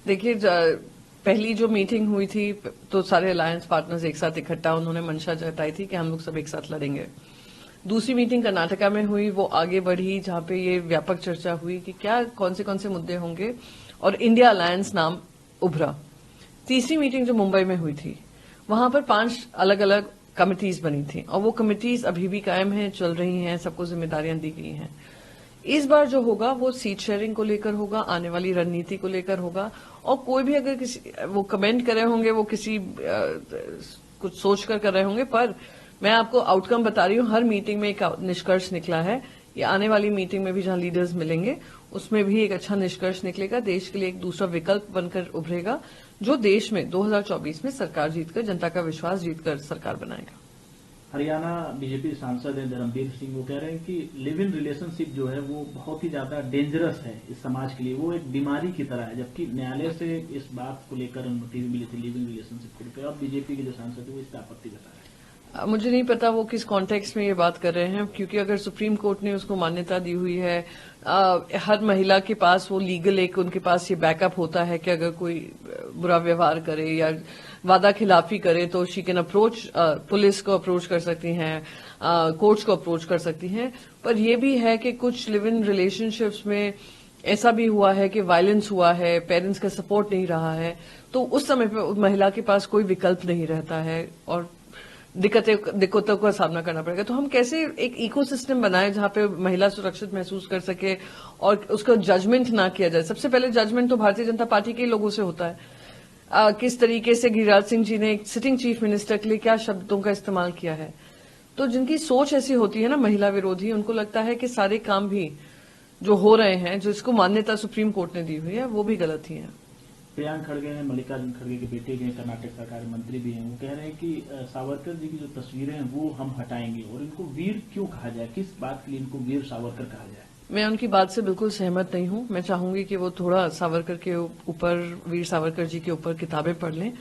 देखिए, पहली जो मीटिंग हुई थी तो सारे अलायंस पार्टनर्स एक साथ इकट्ठा उन्होंने मंशा जताई थी कि हम लोग सब एक साथ लड़ेंगे। दूसरी मीटिंग कर्नाटका में हुई, वो आगे बढ़ी, जहां पे ये व्यापक चर्चा हुई कि क्या कौन से मुद्दे होंगे, और इंडिया अलायंस नाम उभरा। तीसरी मीटिंग जो मुंबई में हुई थी, वहां पर 5 अलग अलग कमिटीज बनी थी, और वो कमिटीज अभी भी कायम हैं, चल रही हैं, सबको जिम्मेदारियां दी गई हैं। इस बार जो होगा वो सीट शेयरिंग को लेकर होगा, आने वाली रणनीति को लेकर होगा, और कोई भी अगर किसी वो कमेंट कर रहे होंगे, वो किसी कुछ सोच कर रहे होंगे, पर मैं आपको आउटकम बता रही हूँ। हर मीटिंग में एक निष्कर्ष निकला है। ये आने वाली मीटिंग में भी जहां लीडर्स मिलेंगे, उसमें भी एक अच्छा निष्कर्ष निकलेगा। देश के लिए एक दूसरा विकल्प बनकर उभरेगा, जो देश में 2024 में सरकार जीतकर, जनता का विश्वास जीतकर सरकार बनाएगा। हरियाणा बीजेपी सांसद हैं धर्मवीर सिंह, वो कह रहे हैं कि लिव इन रिलेशनशिप जो है वो बहुत ही ज्यादा डेंजरस है इस समाज के लिए, वो एक बीमारी की तरह है, जबकि न्यायालय से इस बात को लेकर अनुमति भी मिली थी लिव इन रिलेशनशिप को लेकर। अब बीजेपी के जो सांसद है वो इसका आपत्ति बता रहे हैं। मुझे नहीं पता वो किस कॉन्टेक्स्ट में ये बात कर रहे हैं, क्योंकि अगर सुप्रीम कोर्ट ने उसको मान्यता दी हुई है, हर महिला के पास वो लीगल एक उनके पास ये बैकअप होता है कि अगर कोई बुरा व्यवहार करे या वादा खिलाफी करे तो शी कैन अप्रोच, पुलिस को अप्रोच कर सकती हैं, कोर्ट्स को अप्रोच कर सकती हैं। पर यह भी है कि कुछ लिव इन रिलेशनशिप्स में ऐसा भी हुआ है कि वायलेंस हुआ है, पेरेंट्स का सपोर्ट नहीं रहा है, तो उस समय पे महिला के पास कोई विकल्प नहीं रहता है और दिक्कतों का सामना करना पड़ेगा। तो हम कैसे एक इकोसिस्टम बनाएं जहां पे महिला सुरक्षित महसूस कर सके और उसका जजमेंट ना किया जाए। सबसे पहले जजमेंट तो भारतीय जनता पार्टी के लोगों से होता है। किस तरीके से गिरिराज सिंह जी ने सिटिंग चीफ मिनिस्टर के लिए क्या शब्दों का इस्तेमाल किया है। तो जिनकी सोच ऐसी होती है ना, महिला विरोधी, उनको लगता है कि सारे काम भी जो हो रहे हैं, जिसको मान्यता सुप्रीम कोर्ट ने दी हुई है, वो भी गलत ही है। प्रियांक खड़गे हैं, मल्लिकार्जुन खड़गे के बेटे के कर्नाटक सरकार मंत्री भी हैं, वो कह रहे हैं कि सावरकर जी की जो तस्वीरें हैं वो हम हटाएंगे, और इनको वीर क्यों कहा जाए, किस बात के लिए इनको वीर सावरकर कहा जाए। मैं उनकी बात से बिल्कुल सहमत नहीं हूं। मैं चाहूंगी कि वो थोड़ा सावरकर के ऊपर, वीर सावरकर जी के ऊपर किताबें पढ़ लें